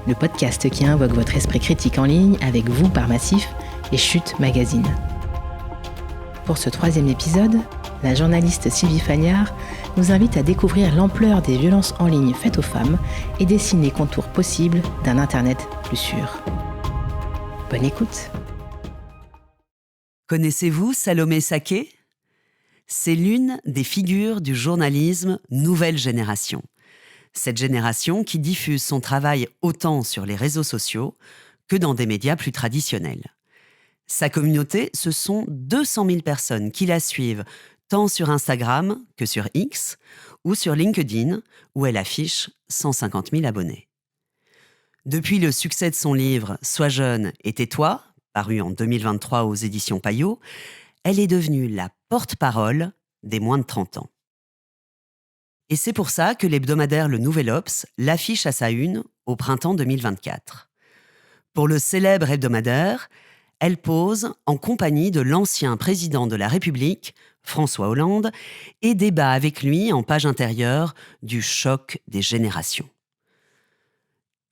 le podcast qui invoque votre esprit critique en ligne avec vous par Massif et Chute Magazine. Pour ce 3e épisode, la journaliste Sylvie Fagnard nous invite à découvrir l'ampleur des violences en ligne faites aux femmes et dessiner les contours possibles d'un Internet plus sûr. Bonne écoute. Connaissez-vous Salomé Saké ? C'est l'une des figures du journalisme nouvelle génération. Cette génération qui diffuse son travail autant sur les réseaux sociaux que dans des médias plus traditionnels. Sa communauté, ce sont 200 000 personnes qui la suivent, tant sur Instagram que sur X ou sur LinkedIn, où elle affiche 150 000 abonnés. Depuis le succès de son livre « Sois jeune et tais-toi », paru en 2023 aux éditions Payot, elle est devenue la porte-parole des moins de 30 ans. Et c'est pour ça que l'hebdomadaire Le Nouvel Obs l'affiche à sa une au printemps 2024. Pour le célèbre hebdomadaire, elle pose en compagnie de l'ancien président de la République, François Hollande, et débat avec lui en page intérieure du choc des générations.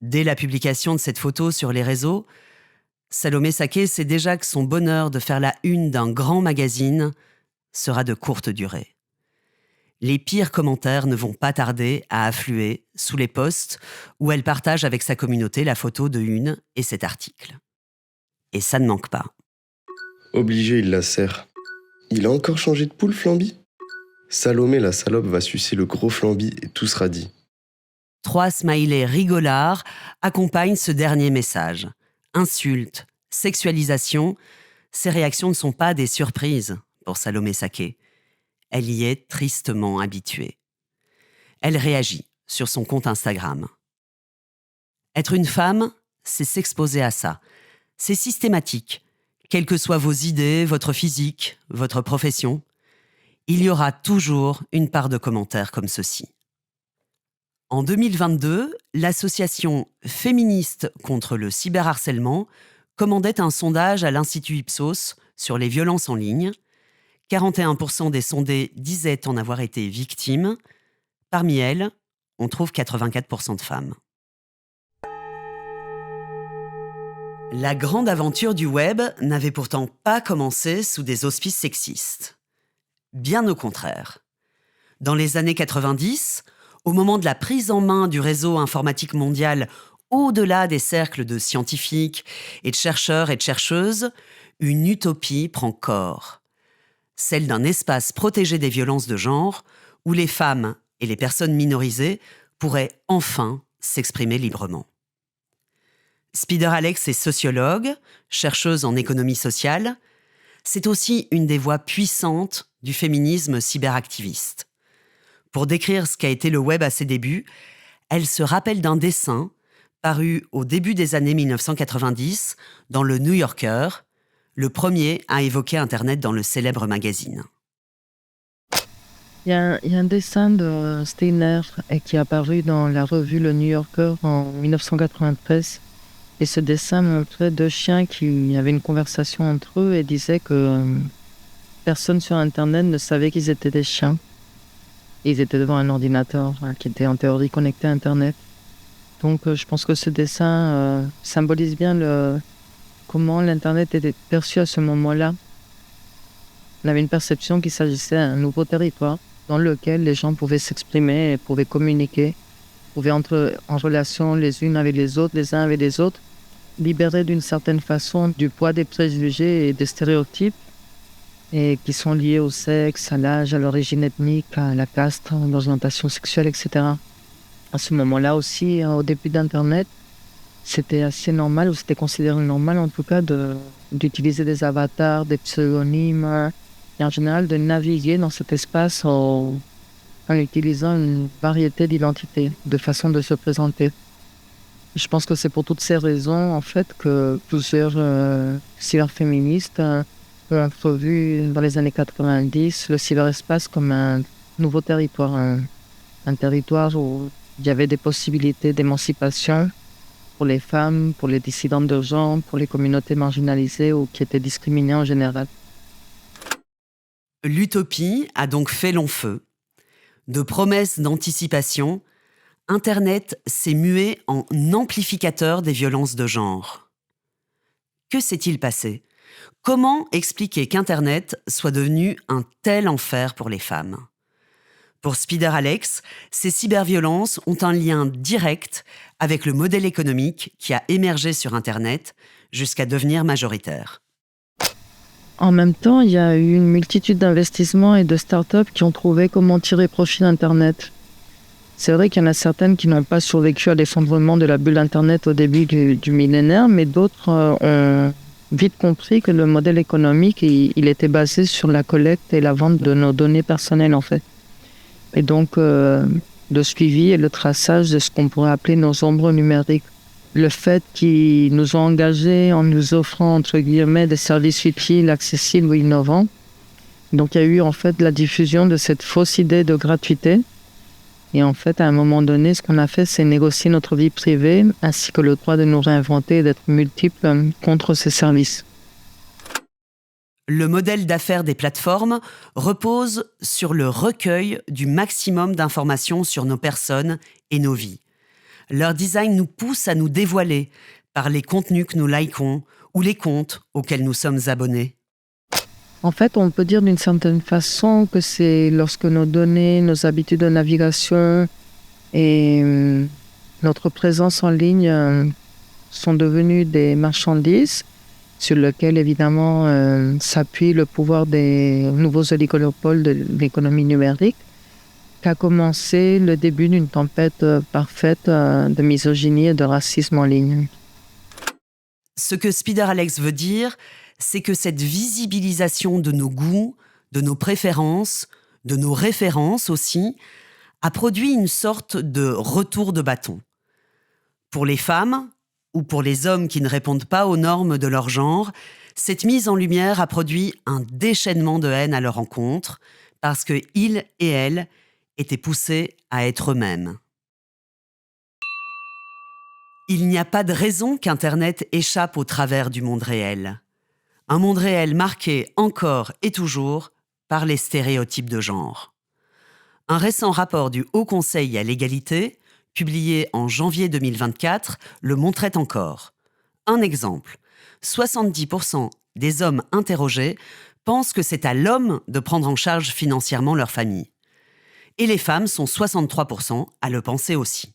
Dès la publication de cette photo sur les réseaux, Salomé Saké sait déjà que son bonheur de faire la une d'un grand magazine sera de courte durée. Les pires commentaires ne vont pas tarder à affluer sous les posts où elle partage avec sa communauté la photo de une et cet article. Et ça ne manque pas. Obligé, il la serre. Il a encore changé de poule, Flamby ? Salomé, la salope, va sucer le gros Flamby et tout sera dit. 3 smileys rigolards accompagnent ce dernier message. Insultes, sexualisation, ces réactions ne sont pas des surprises pour Salomé Saké. Elle y est tristement habituée. Elle réagit sur son compte Instagram. Être une femme, c'est s'exposer à ça. C'est systématique. Quelles que soient vos idées, votre physique, votre profession, il y aura toujours une part de commentaires comme ceci. En 2022, l'association féministe contre le cyberharcèlement commandait un sondage à l'Institut Ipsos sur les violences en ligne. 41% des sondés disaient en avoir été victimes. Parmi elles, on trouve 84% de femmes. La grande aventure du web n'avait pourtant pas commencé sous des auspices sexistes. Bien au contraire. Dans les années 90, au moment de la prise en main du réseau informatique mondial au-delà des cercles de scientifiques et de chercheurs et de chercheuses, une utopie prend corps. Celle d'un espace protégé des violences de genre, où les femmes et les personnes minorisées pourraient enfin s'exprimer librement. Spider Alex est sociologue, chercheuse en économie sociale. C'est aussi une des voix puissantes du féminisme cyberactiviste. Pour décrire ce qu'a été le web à ses débuts, elle se rappelle d'un dessin paru au début des années 1990 dans le New Yorker, le premier à évoquer Internet dans le célèbre magazine. Il y a un dessin de Steiner qui est apparu dans la revue Le New Yorker en 1993. Et ce dessin montrait 2 chiens qui avaient une conversation entre eux et disaient que personne sur Internet ne savait qu'ils étaient des chiens. Et ils étaient devant un ordinateur qui était en théorie connecté à Internet. Donc je pense que ce dessin symbolise bien comment l'Internet était perçu à ce moment-là. On avait une perception qu'il s'agissait d'un nouveau territoire dans lequel les gens pouvaient s'exprimer et pouvaient communiquer, pouvaient entrer en relation les unes avec les autres, les uns avec les autres, libérés d'une certaine façon du poids des préjugés et des stéréotypes et qui sont liés au sexe, à l'âge, à l'origine ethnique, à la caste, à l'orientation sexuelle, etc. À ce moment-là aussi, au début d'Internet, c'était assez normal, ou c'était considéré normal en tout cas, d'utiliser des avatars, des pseudonymes, et en général de naviguer dans cet espace en utilisant une variété d'identités, de façons de se présenter. Je pense que c'est pour toutes ces raisons en fait que plusieurs cyberféministes ont entrevu dans les années 90 le cyberespace comme un nouveau territoire, un territoire où il y avait des possibilités d'émancipation pour les femmes, pour les dissidentes de genre, pour les communautés marginalisées ou qui étaient discriminées en général. L'utopie a donc fait long feu. De promesses d'anticipation, Internet s'est mué en amplificateur des violences de genre. Que s'est-il passé ? Comment expliquer qu'Internet soit devenu un tel enfer pour les femmes ? Pour Spider Alex, ces cyberviolences ont un lien direct avec le modèle économique qui a émergé sur Internet jusqu'à devenir majoritaire. En même temps, il y a eu une multitude d'investissements et de startups qui ont trouvé comment tirer profit d'Internet. C'est vrai qu'il y en a certaines qui n'ont pas survécu à l'effondrement de la bulle Internet au début du millénaire, mais d'autres ont vite compris que le modèle économique, il était basé sur la collecte et la vente de nos données personnelles, en fait. Et donc, le suivi et le traçage de ce qu'on pourrait appeler nos ombres numériques. Le fait qu'ils nous ont engagés en nous offrant, entre guillemets, des services utiles, accessibles ou innovants. Donc, il y a eu en fait la diffusion de cette fausse idée de gratuité. Et en fait, à un moment donné, ce qu'on a fait, c'est négocier notre vie privée, ainsi que le droit de nous réinventer et d'être multiples contre ces services. Le modèle d'affaires des plateformes repose sur le recueil du maximum d'informations sur nos personnes et nos vies. Leur design nous pousse à nous dévoiler par les contenus que nous likons ou les comptes auxquels nous sommes abonnés. En fait, on peut dire d'une certaine façon que c'est lorsque nos données, nos habitudes de navigation et notre présence en ligne sont devenues des marchandises sur lesquelles, évidemment, s'appuie le pouvoir des nouveaux oligopoles de l'économie numérique, qu'a commencé le début d'une tempête parfaite de misogynie et de racisme en ligne. Ce que Spider Alex veut dire, c'est que cette visibilisation de nos goûts, de nos préférences, de nos références aussi, a produit une sorte de retour de bâton. Pour les femmes, ou pour les hommes qui ne répondent pas aux normes de leur genre, cette mise en lumière a produit un déchaînement de haine à leur encontre, parce qu'ils et elles étaient poussés à être eux-mêmes. Il n'y a pas de raison qu'Internet échappe au travers du monde réel. Un monde réel marqué encore et toujours par les stéréotypes de genre. Un récent rapport du Haut Conseil à l'égalité, publié en janvier 2024, le montrait encore. Un exemple, 70% des hommes interrogés pensent que c'est à l'homme de prendre en charge financièrement leur famille. Et les femmes sont 63% à le penser aussi.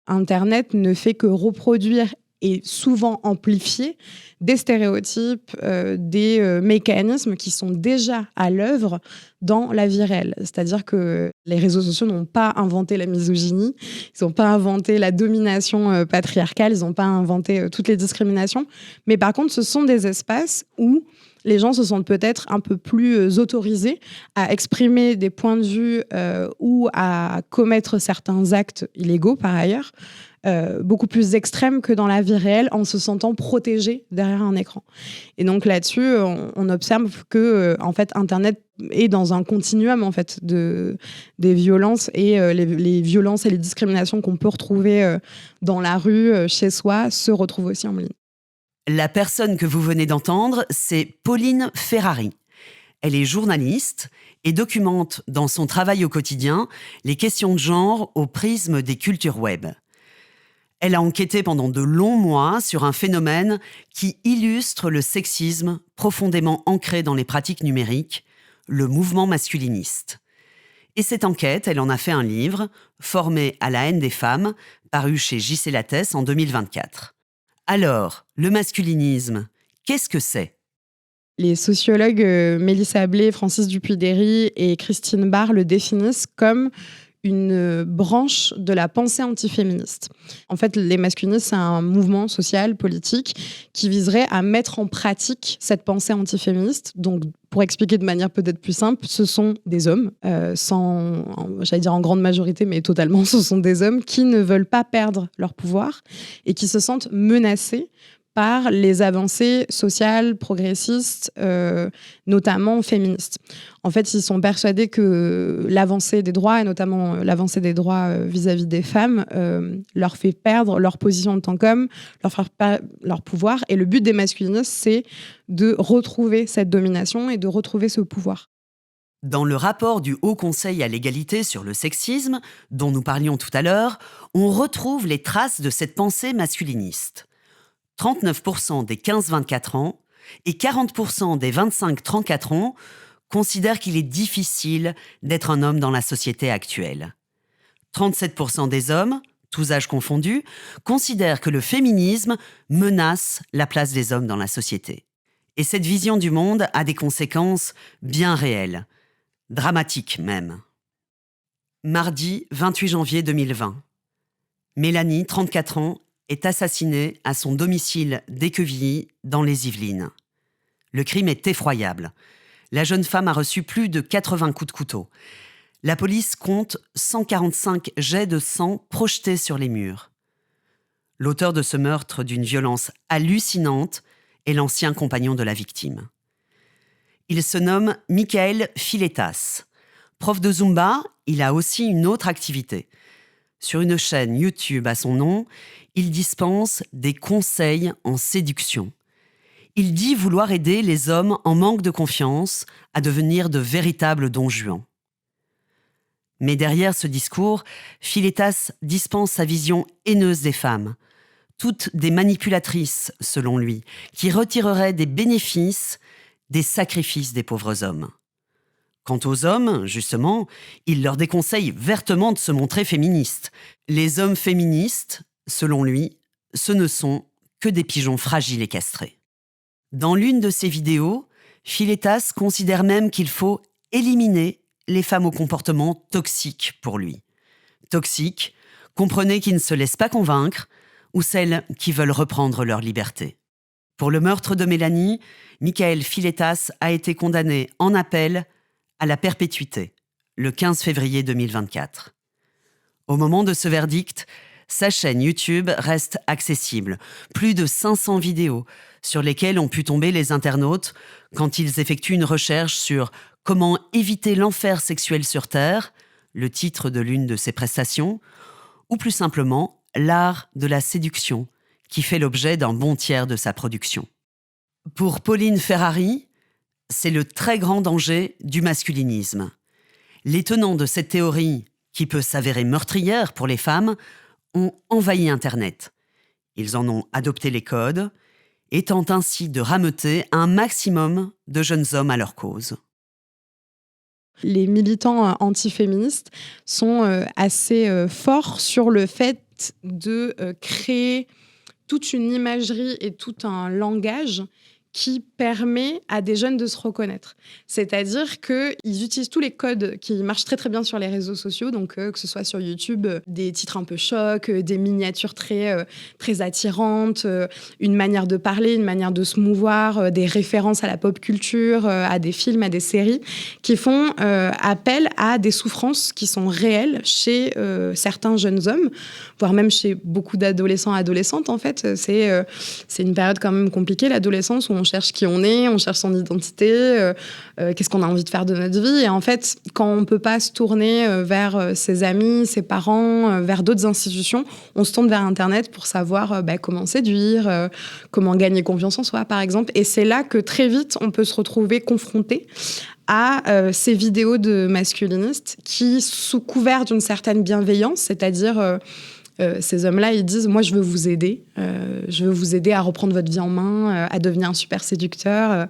Internet ne fait que reproduire et souvent amplifier des stéréotypes, des mécanismes qui sont déjà à l'œuvre dans la vie réelle. C'est-à-dire que les réseaux sociaux n'ont pas inventé la misogynie, ils n'ont pas inventé la domination patriarcale, ils n'ont pas inventé toutes les discriminations. Mais par contre, ce sont des espaces où les gens se sentent peut-être un peu plus autorisés à exprimer des points de vue ou à commettre certains actes illégaux, par ailleurs, beaucoup plus extrêmes que dans la vie réelle, en se sentant protégés derrière un écran. Et donc là-dessus, on observe que en fait, Internet est dans un continuum en fait, des violences et les violences et les discriminations qu'on peut retrouver dans la rue, chez soi, se retrouvent aussi en ligne. La personne que vous venez d'entendre, c'est Pauline Ferrari. Elle est journaliste et documente dans son travail au quotidien les questions de genre au prisme des cultures web. Elle a enquêté pendant de longs mois sur un phénomène qui illustre le sexisme profondément ancré dans les pratiques numériques, le mouvement masculiniste. Et cette enquête, elle en a fait un livre, Formé à la haine des femmes, paru chez J.C. Lattès en 2024. Alors, le masculinisme, qu'est-ce que c'est ? Les sociologues Mélissa Blé, Francis Dupuy-Derry et Christine Barr le définissent comme une branche de la pensée antiféministe. En fait, les masculinistes, c'est un mouvement social, politique, qui viserait à mettre en pratique cette pensée antiféministe. Donc, pour expliquer de manière peut-être plus simple, ce sont des hommes, j'allais dire en grande majorité, mais totalement, ce sont des hommes qui ne veulent pas perdre leur pouvoir et qui se sentent menacés par les avancées sociales, progressistes, notamment féministes. En fait, ils sont persuadés que l'avancée des droits, et notamment l'avancée des droits vis-à-vis des femmes, leur fait perdre leur position en tant qu'hommes, leur fait perdre leur pouvoir. Et le but des masculinistes, c'est de retrouver cette domination et de retrouver ce pouvoir. Dans le rapport du Haut Conseil à l'égalité sur le sexisme, dont nous parlions tout à l'heure, on retrouve les traces de cette pensée masculiniste. 39% des 15-24 ans et 40% des 25-34 ans considèrent qu'il est difficile d'être un homme dans la société actuelle. 37% des hommes, tous âges confondus, considèrent que le féminisme menace la place des hommes dans la société. Et cette vision du monde a des conséquences bien réelles, dramatiques même. Mardi 28 janvier 2020. Mélanie, 34 ans, est assassinée à son domicile d'Équevilly, dans les Yvelines. Le crime est effroyable. La jeune femme a reçu plus de 80 coups de couteau. La police compte 145 jets de sang projetés sur les murs. L'auteur de ce meurtre d'une violence hallucinante est l'ancien compagnon de la victime. Il se nomme Michael Filetas. Prof de Zumba, il a aussi une autre activité. Sur une chaîne YouTube à son nom, il dispense des conseils en séduction. Il dit vouloir aider les hommes en manque de confiance à devenir de véritables Don Juan. Mais derrière ce discours, Filetas dispense sa vision haineuse des femmes, toutes des manipulatrices, selon lui, qui retireraient des bénéfices des sacrifices des pauvres hommes. Quant aux hommes, justement, il leur déconseille vertement de se montrer féministes. Les hommes féministes, selon lui, ce ne sont que des pigeons fragiles et castrés. Dans l'une de ses vidéos, Filetas considère même qu'il faut éliminer les femmes au comportement toxique pour lui. Toxiques, comprenez qui ne se laissent pas convaincre, ou celles qui veulent reprendre leur liberté. Pour le meurtre de Mélanie, Michael Filetas a été condamné en appel à la perpétuité, le 15 février 2024. Au moment de ce verdict, sa chaîne YouTube reste accessible. Plus de 500 vidéos sur lesquelles ont pu tomber les internautes quand ils effectuent une recherche sur « Comment éviter l'enfer sexuel sur Terre », le titre de l'une de ses prestations, ou plus simplement « L'art de la séduction », qui fait l'objet d'un bon tiers de sa production. Pour Pauline Ferrari, c'est le très grand danger du masculinisme. Les tenants de cette théorie, qui peut s'avérer meurtrière pour les femmes, ont envahi Internet. Ils en ont adopté les codes et tentent ainsi de rameuter un maximum de jeunes hommes à leur cause. Les militants antiféministes sont assez forts sur le fait de créer toute une imagerie et tout un langage qui permet à des jeunes de se reconnaître. C'est-à-dire qu'ils utilisent tous les codes qui marchent très très bien sur les réseaux sociaux, donc que ce soit sur YouTube, des titres un peu chocs, des miniatures très attirantes, une manière de parler, une manière de se mouvoir, des références à la pop culture, à des films, à des séries, qui font appel à des souffrances qui sont réelles chez certains jeunes hommes, voire même chez beaucoup d'adolescents et adolescentes. En fait, c'est une période quand même compliquée, l'adolescence, où on cherche qui on est, on cherche son identité, qu'est-ce qu'on a envie de faire de notre vie. Et en fait, quand on ne peut pas se tourner vers ses amis, ses parents, vers d'autres institutions, on se tourne vers Internet pour savoir comment séduire, comment gagner confiance en soi, par exemple. Et c'est là que très vite, on peut se retrouver confronté à ces vidéos de masculinistes qui, sous couvert d'une certaine bienveillance, c'est-à-dire... ces hommes-là, ils disent « Moi, je veux vous aider. Je veux vous aider à reprendre votre vie en main, à devenir un super séducteur. »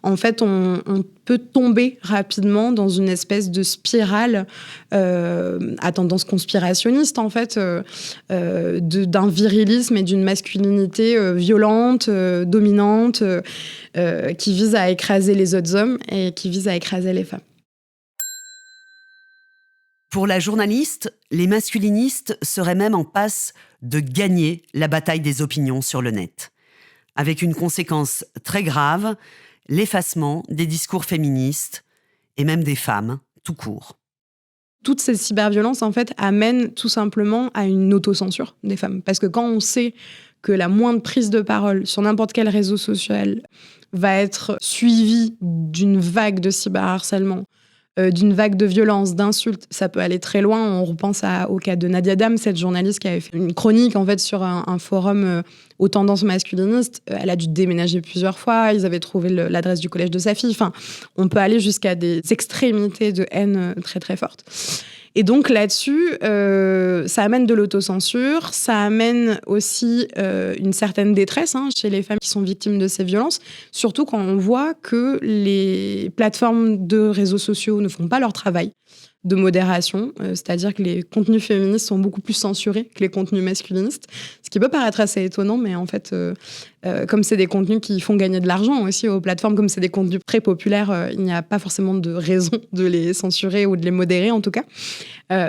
En fait, on peut tomber rapidement dans une espèce de spirale à tendance conspirationniste, en fait, d'un virilisme et d'une masculinité violente, dominante, qui vise à écraser les autres hommes et qui vise à écraser les femmes. Pour la journaliste, les masculinistes seraient même en passe de gagner la bataille des opinions sur le net, avec une conséquence très grave, l'effacement des discours féministes et même des femmes, tout court. Toutes ces cyberviolences, en fait, amènent tout simplement à une autocensure des femmes. Parce que quand on sait que la moindre prise de parole sur n'importe quel réseau social va être suivie d'une vague de cyberharcèlement, d'une vague de violence, d'insultes. Ça peut aller très loin. On repense au cas de Nadia Dam, cette journaliste qui avait fait une chronique en fait, sur un forum aux tendances masculinistes. Elle a dû déménager plusieurs fois. Ils avaient trouvé l'adresse du collège de sa fille. Enfin, on peut aller jusqu'à des extrémités de haine très, très fortes. Et donc là-dessus, ça amène de l'autocensure, ça amène aussi une certaine détresse chez les femmes qui sont victimes de ces violences, surtout quand on voit que les plateformes de réseaux sociaux ne font pas leur travail de modération, c'est-à-dire que les contenus féministes sont beaucoup plus censurés que les contenus masculinistes, ce qui peut paraître assez étonnant, mais en fait, comme c'est des contenus qui font gagner de l'argent aussi aux plateformes, comme c'est des contenus très populaires, il n'y a pas forcément de raison de les censurer ou de les modérer en tout cas.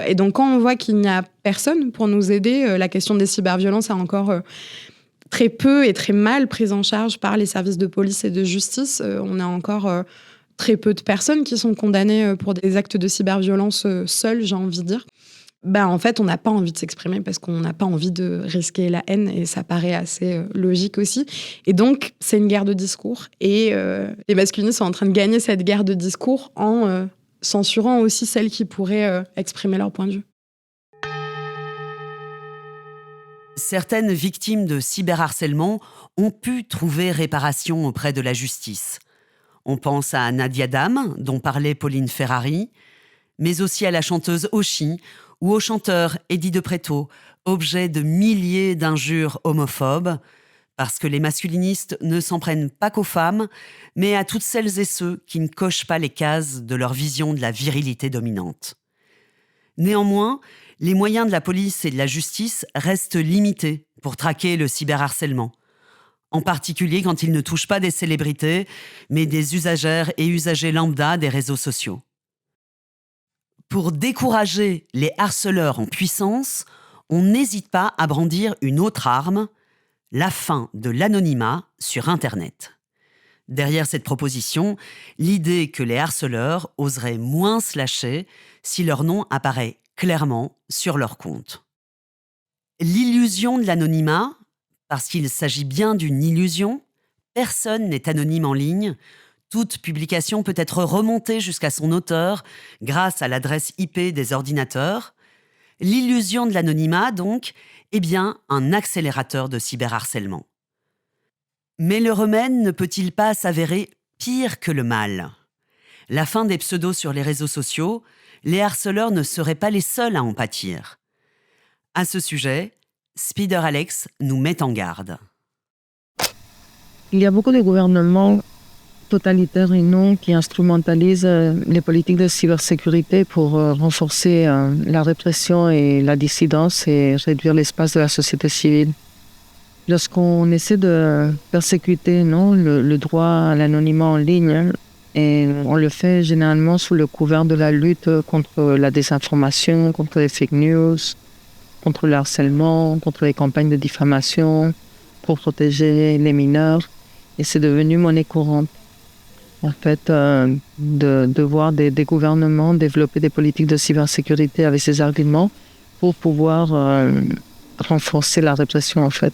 Et donc quand on voit qu'il n'y a personne pour nous aider, la question des cyberviolences est encore très peu et très mal prise en charge par les services de police et de justice. On a encore très peu de personnes qui sont condamnées pour des actes de cyberviolence seules, j'ai envie de dire. En fait, on n'a pas envie de s'exprimer parce qu'on n'a pas envie de risquer la haine et ça paraît assez logique aussi. Et donc, c'est une guerre de discours. Et les masculinistes sont en train de gagner cette guerre de discours en censurant aussi celles qui pourraient exprimer leur point de vue. Certaines victimes de cyberharcèlement ont pu trouver réparation auprès de la justice. On pense à Nadia Dam, dont parlait Pauline Ferrari, mais aussi à la chanteuse Oshi ou au chanteur Eddie De Pretto, objet de milliers d'injures homophobes, parce que les masculinistes ne s'en prennent pas qu'aux femmes, mais à toutes celles et ceux qui ne cochent pas les cases de leur vision de la virilité dominante. Néanmoins, les moyens de la police et de la justice restent limités pour traquer le cyberharcèlement. En particulier quand il ne touche pas des célébrités, mais des usagères et usagers lambda des réseaux sociaux. Pour décourager les harceleurs en puissance, on n'hésite pas à brandir une autre arme, la fin de l'anonymat sur Internet. Derrière cette proposition, l'idée que les harceleurs oseraient moins se lâcher si leur nom apparaît clairement sur leur compte. L'illusion de l'anonymat, parce qu'il s'agit bien d'une illusion, personne n'est anonyme en ligne, toute publication peut être remontée jusqu'à son auteur grâce à l'adresse IP des ordinateurs. L'illusion de l'anonymat, donc, est bien un accélérateur de cyberharcèlement. Mais le remède ne peut-il pas s'avérer pire que le mal ? La fin des pseudos sur les réseaux sociaux, les harceleurs ne seraient pas les seuls à en pâtir. À ce sujet, Spider Alex nous met en garde. Il y a beaucoup de gouvernements totalitaires et non qui instrumentalisent les politiques de cybersécurité pour renforcer la répression et la dissidence et réduire l'espace de la société civile. Lorsqu'on essaie de persécuter le droit à l'anonymat en ligne, et on le fait généralement sous le couvert de la lutte contre la désinformation, contre les fake news, contre le harcèlement, contre les campagnes de diffamation, pour protéger les mineurs. Et c'est devenu monnaie courante. En fait, de voir des gouvernements développer des politiques de cybersécurité avec ces arguments pour pouvoir renforcer la répression, en fait.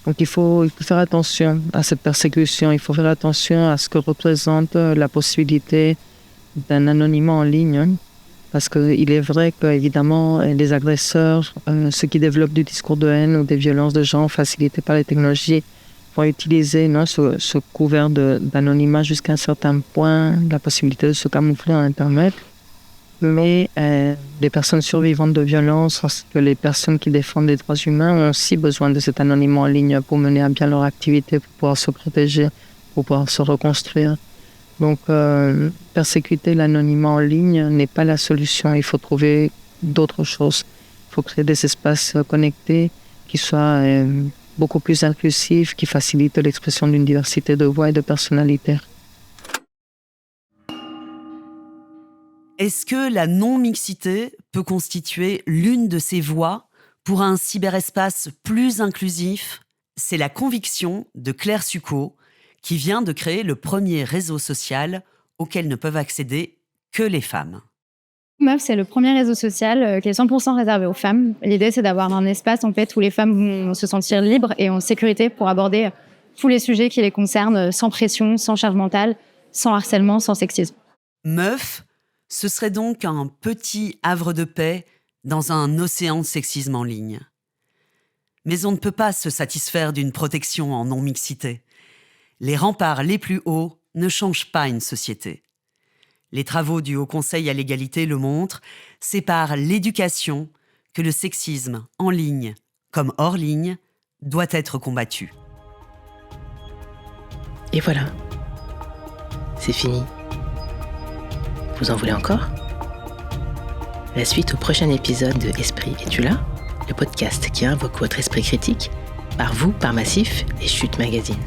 Donc il faut faire attention à cette persécution, il faut faire attention à ce que représente la possibilité d'un anonymat en ligne. Parce qu'il est vrai qu'évidemment, les agresseurs, ceux qui développent du discours de haine ou des violences de genre facilitées par les technologies, vont utiliser ce couvert d'anonymat jusqu'à un certain point, la possibilité de se camoufler à Internet. Mais les personnes survivantes de violences, ainsi que les personnes qui défendent les droits humains ont aussi besoin de cet anonymat en ligne pour mener à bien leur activité, pour pouvoir se protéger, pour pouvoir se reconstruire. Donc, persécuter l'anonymat en ligne n'est pas la solution. Il faut trouver d'autres choses. Il faut créer des espaces connectés qui soient beaucoup plus inclusifs, qui facilitent l'expression d'une diversité de voix et de personnalités. Est-ce que la non-mixité peut constituer l'une de ces voies pour un cyberespace plus inclusif ? C'est la conviction de Claire Succo, qui vient de créer le premier réseau social auquel ne peuvent accéder que les femmes. Meuf, c'est le premier réseau social qui est 100% réservé aux femmes. L'idée, c'est d'avoir un espace en fait, où les femmes vont se sentir libres et en sécurité pour aborder tous les sujets qui les concernent sans pression, sans charge mentale, sans harcèlement, sans sexisme. Meuf, Ce serait donc un petit havre de paix dans un océan de sexisme en ligne. Mais on ne peut pas se satisfaire d'une protection en non-mixité. Les remparts les plus hauts ne changent pas une société. Les travaux du Haut Conseil à l'égalité le montrent, c'est par l'éducation que le sexisme, en ligne comme hors ligne, doit être combattu. Et voilà. C'est fini. Vous en voulez encore ? La suite au prochain épisode de Esprit, es-tu là ? Le podcast qui invoque votre esprit critique, par vous, par Massif et Chute Magazine.